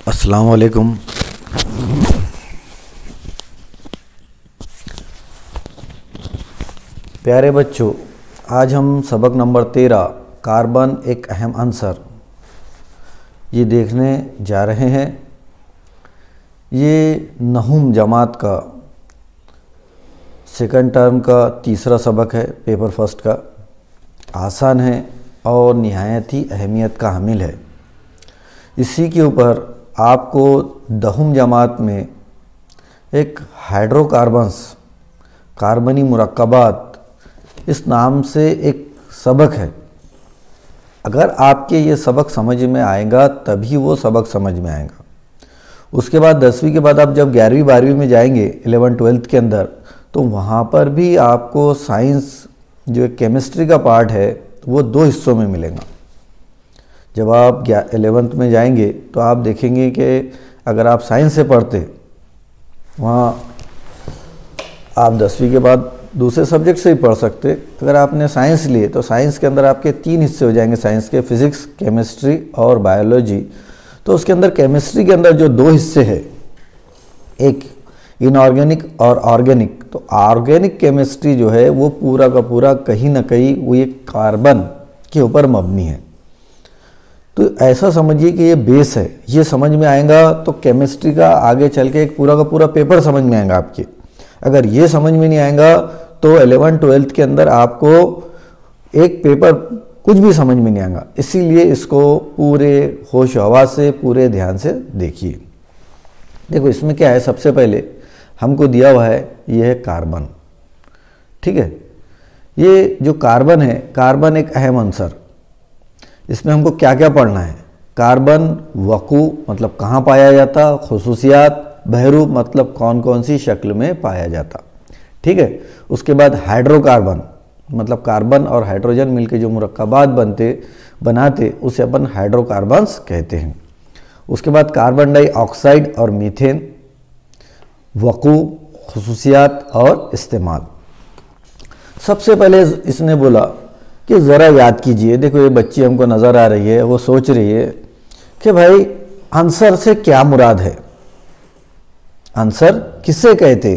अस्सलाम वालेकुम। प्यारे बच्चों, आज हम सबक नंबर 13 कार्बन एक अहम अंसर ये देखने जा रहे हैं। ये नहुम जमात का सेकंड टर्म का तीसरा सबक है, पेपर फर्स्ट का। आसान है और निहायत ही अहमियत का हामिल है। इसी के ऊपर आपको दहुम जमात में एक हाइड्रोकार्बन्स कार्बनी मुरक्कबात इस नाम से एक सबक है। अगर आपके ये सबक समझ में आएगा तभी वो सबक समझ में आएगा। उसके बाद 10वीं के बाद आप जब 11वीं 12वीं में जाएंगे 11 12th के अंदर, तो वहाँ पर भी आपको साइंस जो केमिस्ट्री का पार्ट है वो 2 हिस्सों में मिलेगा। जब आप 11th में जाएंगे तो आप देखेंगे कि अगर आप साइंस से पढ़ते वहाँ आप 10वीं के बाद दूसरे सब्जेक्ट से ही पढ़ सकते। अगर आपने साइंस लिए तो साइंस के अंदर आपके 3 हिस्से हो जाएंगे साइंस के, फिज़िक्स, केमिस्ट्री और बायोलॉजी। तो उसके अंदर केमिस्ट्री के अंदर जो 2 हिस्से हैं, एक इनऑर्गेनिक और ऑर्गेनिक। तो ऑर्गेनिक केमिस्ट्री जो है वो पूरा का पूरा कहीं ना कहीं वो ये कार्बन के ऊपर मबनी है। तो ऐसा समझिए कि ये बेस है। ये समझ में आएगा तो केमिस्ट्री का आगे चल के एक पूरा का पूरा पेपर समझ में आएगा आपके। अगर ये समझ में नहीं आएगा तो 11 12th के अंदर आपको एक पेपर कुछ भी समझ में नहीं आएगा। इसीलिए इसको पूरे होश हवास से, पूरे ध्यान से देखिए। देखो इसमें क्या है, सबसे पहले हमको दिया हुआ है ये है कार्बन। ठीक है, ये जो कार्बन है, कार्बन एक अहम अंसर। इसमें हमको क्या क्या पढ़ना है। कार्बन वकू मतलब कहाँ पाया जाता, खुसूसियात, बहरूप मतलब कौन कौन सी शक्ल में पाया जाता। ठीक है, उसके बाद हाइड्रोकार्बन मतलब कार्बन और हाइड्रोजन मिलकर जो मुरक्कबात बनाते उसे अपन हाइड्रोकार्बन्स कहते हैं। उसके बाद कार्बन डाइऑक्साइड और मीथेन, वकू, खुसूसियात और इस्तेमाल। सबसे पहले इसने बोला कि ज़रा याद कीजिए। देखो ये बच्ची हमको नज़र आ रही है, वो सोच रही है कि भाई आंसर से क्या मुराद है, आंसर किसे कहते,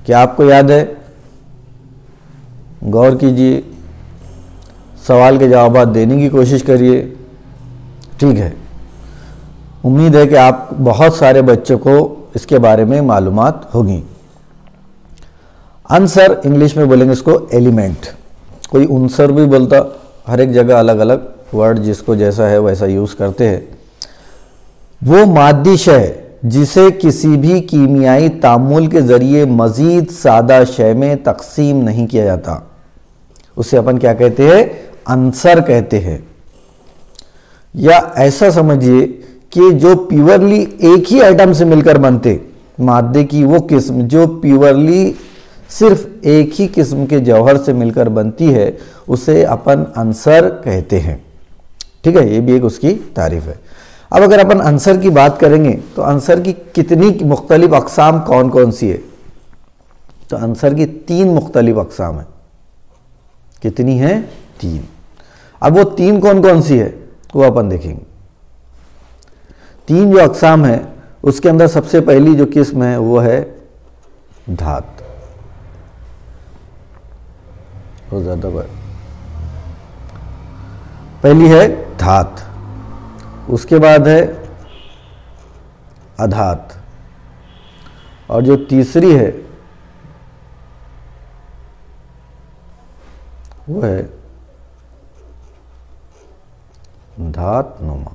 क्या आपको याद है? गौर कीजिए, सवाल के जवाब देने की कोशिश करिए। ठीक है, उम्मीद है कि आप बहुत सारे बच्चों को इसके बारे में मालूमात होगी। आंसर इंग्लिश में बोलेंगे इसको एलिमेंट, कोई उनसर भी बोलता, हर एक जगह अलग अलग वर्ड जिसको जैसा है वैसा यूज़ करते हैं। वो मादी शय जिसे किसी भी कीमियाई तामुल के ज़रिए मज़ीद सादा शय में तकसीम नहीं किया जाता, उसे अपन क्या कहते हैं, अंसर कहते हैं। या ऐसा समझिए कि जो प्योरली एक ही आइटम से मिलकर बनते, मादे की वो किस्म जो प्योरली सिर्फ एक ही किस्म के जौहर से मिलकर बनती है उसे अपन अंसर कहते हैं। ठीक है, ये भी एक उसकी तारीफ है। अब अगर अपन अंसर की बात करेंगे तो अंसर की कितनी मुख्तलिफ अक़साम कौन कौन सी है, तो अंसर की 3 मुख्तलिफ अक़साम है। कितनी है? 3। अब वो 3 कौन कौन सी है वो अपन देखेंगे। 3 जो अक़साम है उसके अंदर सबसे पहली जो किस्म है वो है धात। बहुत ज़्यादा पहली है धात, उसके बाद है अधात, और जो तीसरी है वो है धात नुमा।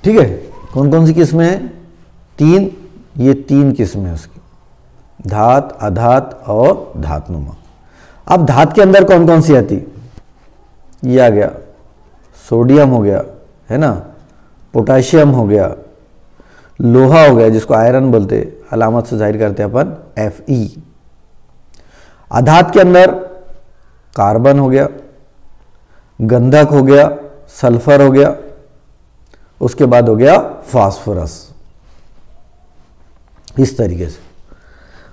ठीक है, कौन कौन सी किस्में हैं? 3, ये 3 किस्में हैं उसकी, धात, अधात और धातनुमा। अब धात के अंदर कौन कौन सी आती, ये आ गया, सोडियम हो गया है ना, पोटाशियम हो गया, लोहा हो गया जिसको आयरन बोलते, अलामत से जाहिर करते अपन Fe। अधात के अंदर कार्बन हो गया, गंधक हो गया, सल्फर हो गया, उसके बाद हो गया फास्फोरस, इस तरीके से।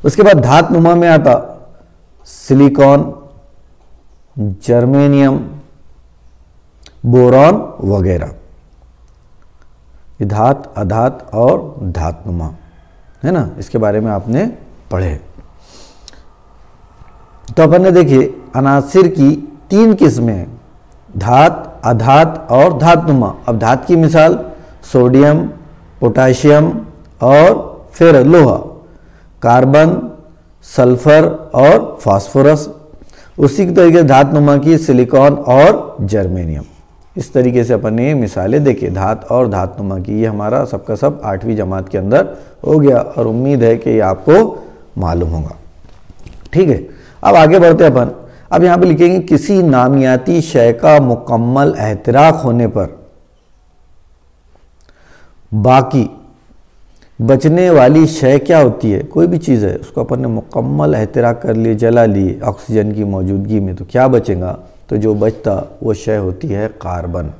उसके बाद धात नुमा में आता सिलिकॉन, जर्मेनियम, बोरॉन वगैरह। धात, अधात और धातुमा, है ना, इसके बारे में आपने पढ़े। तो अपन ने देखिए अनासिर की 3 किस्में हैं, धात, अधात और धातुमा। अब धात की मिसाल सोडियम, पोटाशियम और फिर लोहा, कार्बन, सल्फर और फास्फोरस। उसी की तरीके से धातुमा की सिलिकॉन और जर्मेनियम। इस तरीके से अपन ने मिसालें देखी धात और धातुमा की। ये हमारा सबका सब 8वीं जमात के अंदर हो गया और उम्मीद है कि ये आपको मालूम होगा। ठीक है, अब आगे बढ़ते हैं अपन। अब यहाँ पे लिखेंगे किसी नामियाती शय का मुकम्मल एहतिराक होने पर बाकी बचने वाली शय क्या होती है। कोई भी चीज़ है उसको अपन ने मुकम्मल एहतिराक कर लिए, जला लिए ऑक्सीजन की मौजूदगी में, तो क्या बचेगा, तो जो बचता वो शय होती है कार्बन।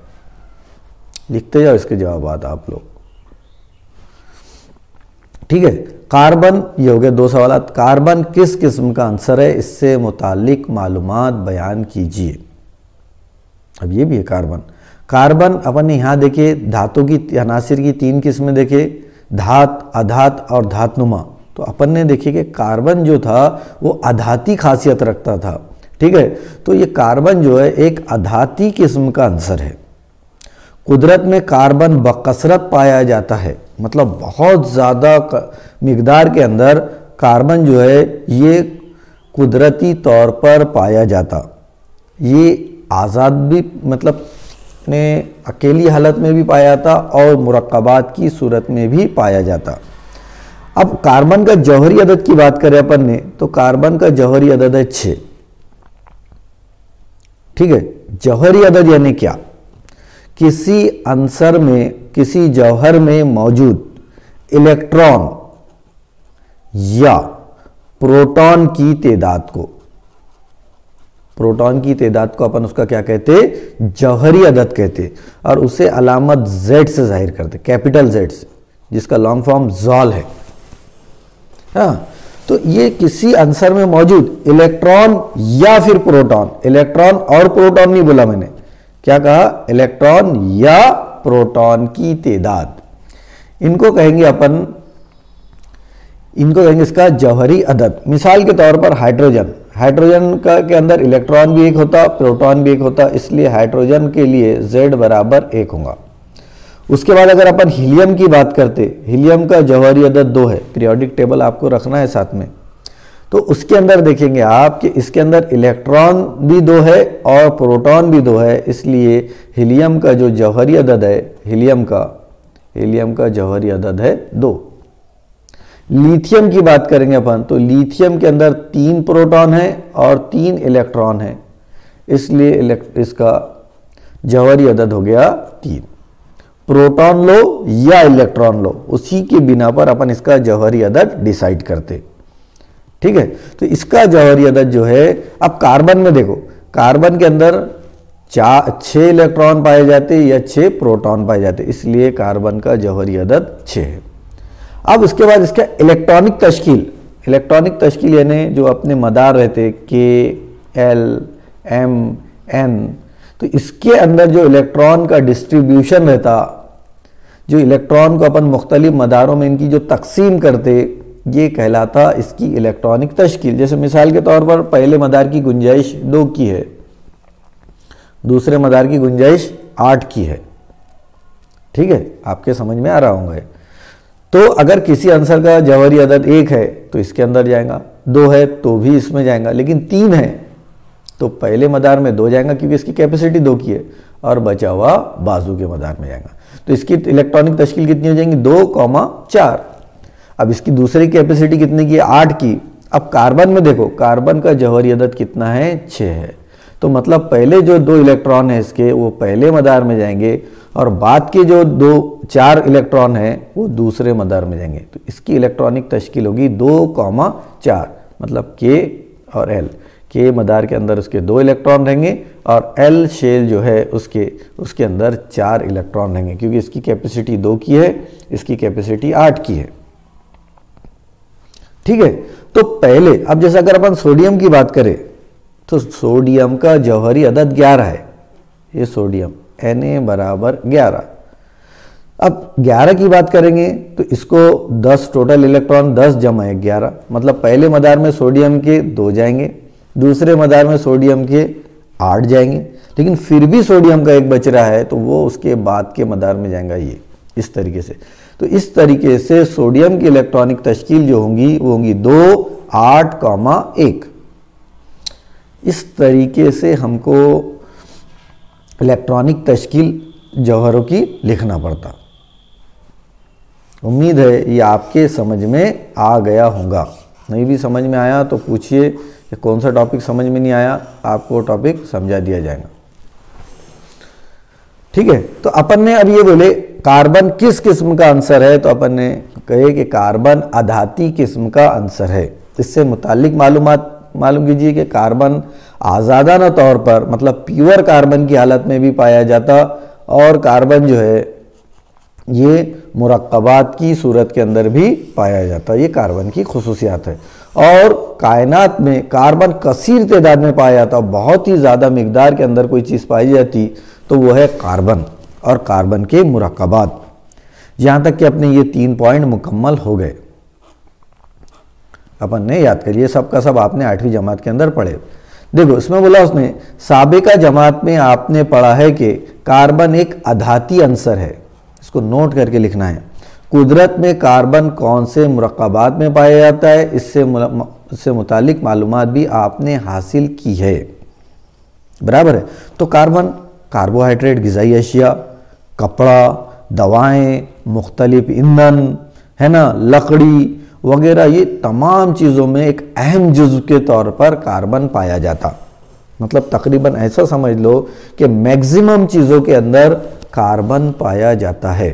लिखते जाओ इसके जवाब आप लोग। ठीक है, कार्बन, ये हो गया 2 सवाल। कार्बन किस किस्म का आंसर है, इससे मुतालिक मालूमात बयान कीजिए। अब ये भी है कार्बन। कार्बन अपन ने यहाँ देखे धातु की अनासिर की 3 किस्में देखे, धात, अधात और धातुमा। तो अपन ने देखे कि कार्बन जो था वो अधाती खासियत रखता था। ठीक है, तो ये कार्बन जो है एक अधाती किस्म का आंसर है। कुदरत में कार्बन बकसरत पाया जाता है, मतलब बहुत ज़्यादा मिकदार के अंदर कार्बन जो है ये कुदरती तौर पर पाया जाता। ये आज़ाद भी मतलब ने अकेली हालत में भी पाया जाता और मुरक्कबात की सूरत में भी पाया जाता। अब कार्बन का जौहरी अदद की बात करें अपन ने, तो कार्बन का जौहरी अदद है 6। ठीक है, जौहरी अदद यानी क्या, किसी अंसर में, किसी जौहर में मौजूद इलेक्ट्रॉन या प्रोटॉन की तादाद को, प्रोटॉन की तादाद को अपन उसका क्या कहते, जौहरी अदद कहते, और उसे अलामत Z से जाहिर करते, कैपिटल Z से, जिसका लॉन्ग फॉर्म जॉल है। हाँ, तो ये किसी अंसर में मौजूद इलेक्ट्रॉन या फिर प्रोटॉन, इलेक्ट्रॉन और प्रोटॉन नहीं बोला मैंने, क्या कहा, इलेक्ट्रॉन या प्रोटॉन की तादाद, इनको कहेंगे अपन, इनको कहेंगे इसका जौहरी अदद। मिसाल के तौर पर हाइड्रोजन, हाइड्रोजन का के अंदर इलेक्ट्रॉन भी एक होता, प्रोटॉन भी एक होता, इसलिए हाइड्रोजन के लिए Z बराबर 1 होगा। उसके बाद अगर अपन हीलियम की बात करते, हीलियम का जौहरी अदद 2 है। पीरियोडिक टेबल आपको रखना है साथ में, तो उसके अंदर देखेंगे आप कि इसके अंदर इलेक्ट्रॉन भी 2 है और प्रोटॉन भी 2 है, इसलिए हीलियम का जो जौहरी अदद है, हीलियम का जौहरी अदद है 2। लिथियम की बात करेंगे अपन, तो लिथियम के अंदर 3 प्रोटॉन है और 3 इलेक्ट्रॉन है, इसलिए इसका जौहरी अदद हो गया 3। प्रोटॉन लो या इलेक्ट्रॉन लो, उसी के बिना पर अपन इसका जौहरी अदद डिसाइड करते। ठीक है, तो इसका जौहरी अदद जो है, अब कार्बन में देखो, कार्बन के अंदर 6 इलेक्ट्रॉन पाए जाते या 6 प्रोटॉन पाए जाते, इसलिए कार्बन का जौहरी अदद 6 है। अब उसके बाद इसका इलेक्ट्रॉनिक तश्कील, इलेक्ट्रॉनिक तश्कील यानी जो अपने मदार रहते K, L, M, N, तो इसके अंदर जो इलेक्ट्रॉन का डिस्ट्रीब्यूशन रहता, जो इलेक्ट्रॉन को अपन मुख्तलिफ मदारों में इनकी जो तकसीम करते, ये कहलाता इसकी इलेक्ट्रॉनिक तश्कील। जैसे मिसाल के तौर पर पहले मदार की गुंजाइश 2 की है, दूसरे मदार की गुंजाइश 8 की है। ठीक है, आपके समझ में आ रहा होगा। तो अगर किसी आंसर का जौहरी अदद 1 है तो इसके अंदर जाएगा, 2 है तो भी इसमें जाएगा, लेकिन 3 है तो पहले मदार में 2 जाएगा क्योंकि इसकी कैपेसिटी 2 की है, और बचा हुआ बाजू के मदार में जाएगा। तो इसकी इलेक्ट्रॉनिक तश्कील कितनी हो जाएंगी, 2,4। अब इसकी दूसरी कैपेसिटी कितनी की है, 8 की। अब कार्बन में देखो, कार्बन का जौहरी अदद कितना है, 6 है। तो मतलब पहले जो 2 इलेक्ट्रॉन है इसके, वो पहले मदार में जाएंगे, और बाद के जो 4 इलेक्ट्रॉन है वो दूसरे मदार में जाएंगे। तो इसकी इलेक्ट्रॉनिक तश्कील होगी 2,4, मतलब K और L। K मदार के अंदर उसके 2 इलेक्ट्रॉन रहेंगे और L शेल जो है उसके अंदर 4 इलेक्ट्रॉन रहेंगे, क्योंकि इसकी कैपेसिटी 2 की है, इसकी कैपेसिटी 8 की है। ठीक है, तो पहले अब जैसे अगर अपन सोडियम की बात करें, तो सोडियम का जौहरी अदद 11 है। ये सोडियम Na बराबर 11। अब 11 की बात करेंगे तो इसको 10 टोटल इलेक्ट्रॉन 10 जमा 11, मतलब पहले मदार में सोडियम के 2 जाएंगे, दूसरे मदार में सोडियम के 8 जाएंगे, लेकिन फिर भी सोडियम का 1 बच रहा है तो वो उसके बाद के मदार में जाएगा ये इस तरीके से। तो इस तरीके से सोडियम की इलेक्ट्रॉनिक तश्कील जो होंगी वो होंगी 2, 8, 1। इस तरीके से हमको इलेक्ट्रॉनिक तश्कील जौहरों की लिखना पड़ता। उम्मीद है ये आपके समझ में आ गया होगा। नहीं भी समझ में आया तो पूछिए कि कौन सा टॉपिक समझ में नहीं आया, आपको टॉपिक समझा दिया जाएगा। ठीक है, तो अपन ने अब ये बोले कार्बन किस किस्म का आंसर है, तो अपन ने कहे कि कार्बन अधाती किस्म का आंसर है। इससे मुतालिक मालूम कीजिए कि कार्बन आज़ादाना तौर पर, मतलब प्योर कार्बन की हालत में भी पाया जाता, और कार्बन जो है ये मुरक्कबात की सूरत के अंदर भी पाया जाता। ये कार्बन की खुसूसियात है। और कायनात में कार्बन कसीर तादाद में पाया जाता, बहुत ही ज़्यादा मिकदार के अंदर कोई चीज़ पाई जाती तो वो है कार्बन और कार्बन के मुरक्कबात। यहाँ तक कि अपने ये 3 पॉइंट मुकम्मल हो गए। अपन ने याद करिए, सब का सब आपने 8वीं जमात के अंदर पढ़े। देखो इसमें बोला उसने साबिका जमात में आपने पढ़ा है कि कार्बन एक अधाती अंसर है, इसको नोट करके लिखना है। कुदरत में कार्बन कौन से मुरक्कबात में पाया जाता है, इससे मुतालिक मालूमात भी आपने हासिल की है, बराबर है। तो कार्बन कार्बोहाइड्रेट, ग़िज़ाई अशिया, कपड़ा, दवाएं, मुख्तलिफ ईंधन है ना, लकड़ी वगैरह, ये तमाम चीज़ों में एक अहम जुज़्व के तौर पर कार्बन पाया जाता। मतलब तकरीबन ऐसा समझ लो कि मैक्सिमम चीज़ों के अंदर कार्बन पाया जाता है।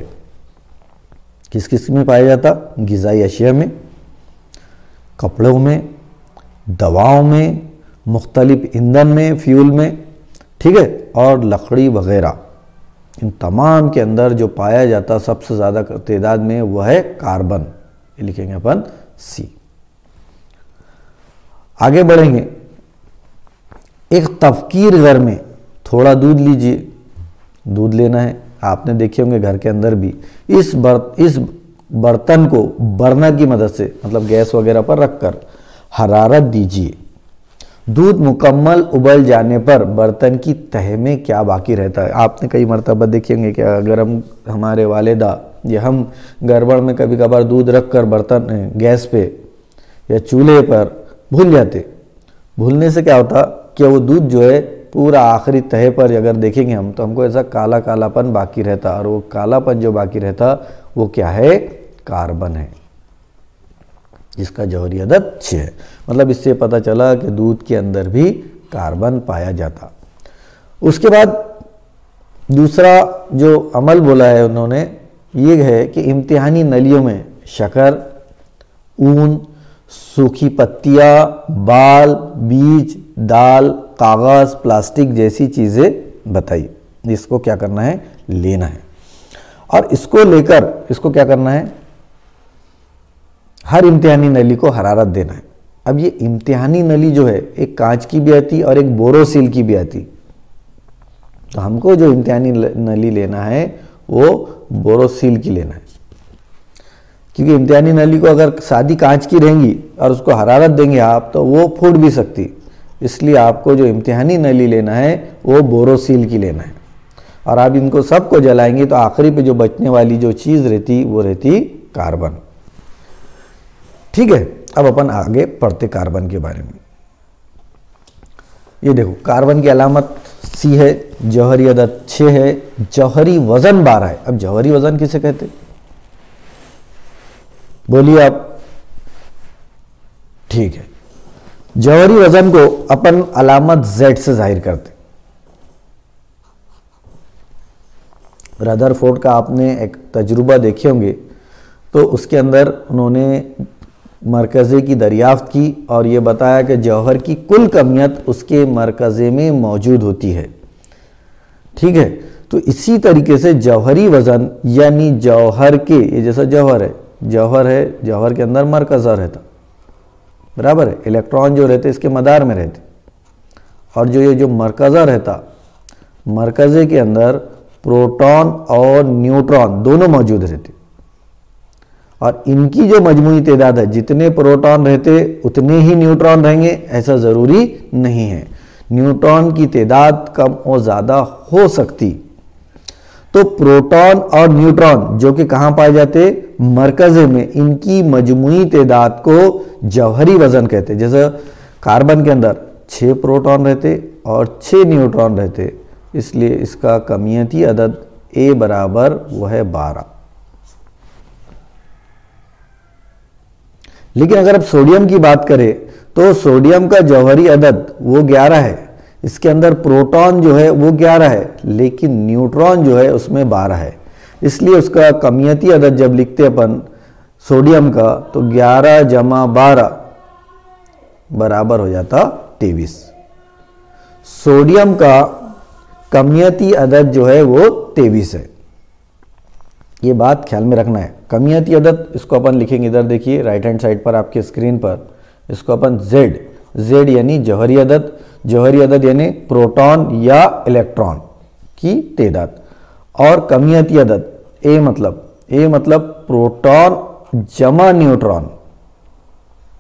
किस किस में पाया जाता? ग़िज़ाई अशिया में, कपड़ों में, दवाओं में, मुख्तलिफ ईंधन में, फ्यूल में, ठीक है, और लकड़ी वगैरह, इन तमाम के अंदर जो पाया जाता सबसे ज़्यादा तादाद में वह है कार्बन। ये लिखेंगे अपन C। आगे बढ़ेंगे। एक तफकीर घर में थोड़ा दूध लीजिए, दूध लेना है, आपने देखे होंगे घर के अंदर भी। इस बर्तन को बर्नर की मदद से, मतलब गैस वगैरह पर रखकर हरारत दीजिए। दूध मुकम्मल उबल जाने पर बर्तन की तह में क्या बाकी रहता है? आपने कई मरतबा देखेंगे कि अगर हमारे वालिदा या हम गड़बड़ में कभी कभार दूध रख कर बर्तन गैस पे या चूल्हे पर भूल जाते, भूलने से क्या होता कि वो दूध जो है पूरा आखिरी तह पर अगर देखेंगे हम तो हमको ऐसा काला कालापन बाकी रहता, और वो कालापन जो बाकी रहता वो क्या है? कार्बन है, जिसका जौहरी अदद 6 है। मतलब इससे पता चला कि दूध के अंदर भी कार्बन पाया जाता। उसके बाद दूसरा जो अमल बोला है उन्होंने ये है कि इम्तिहानी नलियों में शक्कर, ऊन, सूखी पत्तियाँ, बाल, बीज, दाल, कागज़, प्लास्टिक जैसी चीज़ें बताई। इसको क्या करना है? लेना है, और इसको लेकर इसको क्या करना है? हर इम्तिहानी नली को हरारत देना है। अब ये इम्तिहानी नली जो है एक कांच की भी आती और एक बोरोसिल की भी आती। तो हमको जो इम्तिहानी नली लेना है वो बोरोसिल की लेना है, क्योंकि इम्तिहानी नली को अगर सादी कांच की रहेंगी और उसको हरारत देंगे आप तो वो फूट भी सकती। इसलिए आपको जो इम्तिहानी नली लेना है वो बोरोसिल की लेना है। और आप इनको सबको जलाएंगे तो आखिरी पे जो बचने वाली जो चीज़ रहती वो रहती कार्बन। ठीक है, अब अपन आगे पढ़ते कार्बन के बारे में। ये देखो कार्बन की अलामत C है, जौहरी अदद 6 है, जौहरी वजन 12 है। अब जौहरी वजन किसे कहते? बोलिए आप। ठीक है, जौहरी वजन को अपन अलामत Z से जाहिर करते। रदरफोर्ड का आपने एक तजुर्बा देखे होंगे, तो उसके अंदर उन्होंने मरकज़े की दरियाफ्त की और ये बताया कि जौहर की कुल कमियत उसके मरकज़े में मौजूद होती है। ठीक है, तो इसी तरीके से जौहरी वज़न यानी जौहर के, ये जैसा जौहर है, जौहर के अंदर मरकज़ा रहता, बराबर है, इलेक्ट्रॉन जो रहते इसके मदार में रहते, और जो ये जो मरकज़ा रहता, मरकज़े के अंदर प्रोटॉन और न्यूट्रॉन दोनों मौजूद रहते, और इनकी जो मजमूई तादाद है, जितने प्रोटॉन रहते उतने ही न्यूट्रॉन रहेंगे ऐसा ज़रूरी नहीं है। न्यूट्रॉन की तादाद कम और ज़्यादा हो सकती। तो प्रोटॉन और न्यूट्रॉन जो कि कहाँ पाए जाते, मरकज़ में, इनकी मजमूई तादाद को जौहरी वज़न कहते हैं। जैसे कार्बन के अंदर 6 प्रोटॉन रहते और 6 न्यूट्रॉन रहते, इसलिए इसका कमियती अदद A बराबर वो है 12। लेकिन अगर अब सोडियम की बात करें तो सोडियम का जौहरी अदद वो 11 है, इसके अंदर प्रोटॉन जो है वो 11 है, लेकिन न्यूट्रॉन जो है उसमें 12 है, इसलिए उसका कमियती अदद जब लिखते अपन सोडियम का तो 11 जमा 12 बराबर हो जाता 23। सोडियम का कमियती अदद जो है वो 23 है, ये बात ख्याल में रखना है। कमियती अदद इसको अपन लिखेंगे, इधर देखिए राइट हैंड साइड पर आपके स्क्रीन पर, इसको अपन Z यानी जौहरी अदद, जौहरी अदद यानी प्रोटॉन या इलेक्ट्रॉन की तादाद, और कमियती अदद A मतलब प्रोटॉन जमा न्यूट्रॉन,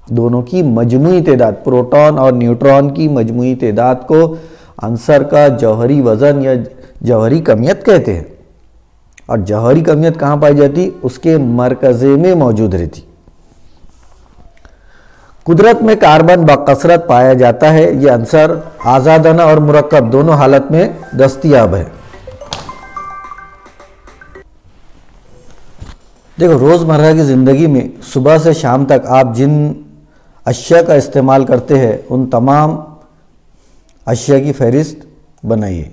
दोनों की मजमूई तादाद, प्रोटॉन और न्यूट्रॉन की मजमूई तादाद को आंसर का जौहरी वजन या जौहरी कमियत कहते हैं। और जौहरी कमियत कहाँ पाई जाती, उसके मरकज़े में मौजूद रहती। कुदरत में कार्बन बकसरत पाया जाता है, ये आंसर आज़ादाना और मुरक्कब दोनों हालत में दस्तयाब है। देखो, रोज़मर्रा की ज़िंदगी में सुबह से शाम तक आप जिन अशिया का इस्तेमाल करते हैं उन तमाम अशिया की फहरिस्त बनाइए,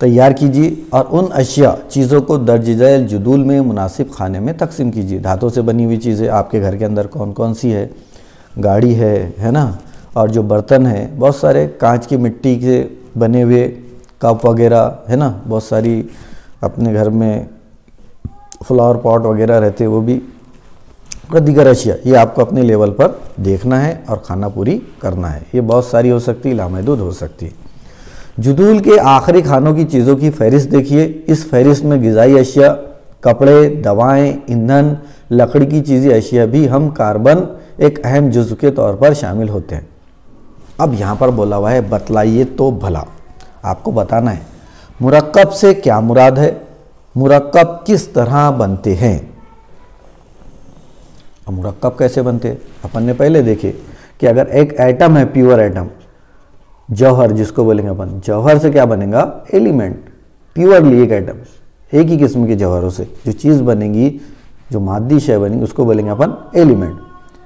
तैयार कीजिए और उन अशिया चीज़ों को दर्ज झैल जदूल में मुनासिब खाने में तकसीम कीजिए। धातों से बनी हुई चीज़ें आपके घर के अंदर कौन कौन सी है, गाड़ी है ना, और जो बर्तन है बहुत सारे कांच की मिट्टी के बने हुए कप वगैरह है ना, बहुत सारी अपने घर में फ्लावर पॉट वगैरह रहते, वो भी दीगर अशिया, ये आपको अपने लेवल पर देखना है और खाना पूरी करना है। ये बहुत सारी हो सकती है, लामहदूद हो सकती है। जदूल के आखिरी खानों की चीज़ों की फहरिस्त देखिए। इस फहरिस्त में ग़िज़ाई अशिया, कपड़े, दवाएं, ईंधन, लकड़ी की चीज़ें अशिया भी हम कार्बन एक अहम जुज़्व के तौर पर शामिल होते हैं। अब यहाँ पर बोला हुआ है बतलाइए तो भला, आपको बताना है मुरक्कब से क्या मुराद है, मुरक्कब किस तरह बनते हैं। अब मुरक्कब कैसे बनते हैं अपन ने पहले देखे कि अगर एक एटम है, प्योर एटम, जौहर जिसको बोलेंगे अपन, जौहर से क्या बनेगा, एलिमेंट, प्योरली एक एटम, एक ही किस्म के जौहरों से जो चीज़ बनेगी, जो मादी शय बनेगी उसको बोलेंगे अपन एलिमेंट,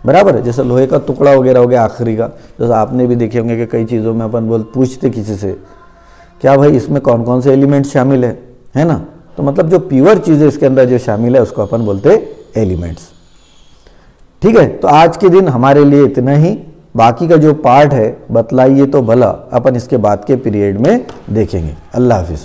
बराबर है। जैसे लोहे का टुकड़ा वगैरह हो गया आखिरी का, जैसे आपने भी देखे होंगे कि कई चीज़ों में अपन पूछते किसी से क्या भाई इसमें कौन कौन से एलिमेंट शामिल है ना, तो मतलब जो प्योर चीज़ें इसके अंदर जो शामिल है उसको अपन बोलते एलिमेंट्स। ठीक है, तो आज के दिन हमारे लिए इतना ही। बाकी का जो पार्ट है बतलाइए तो भला अपन इसके बाद के पीरियड में देखेंगे। अल्लाह हाफिज़।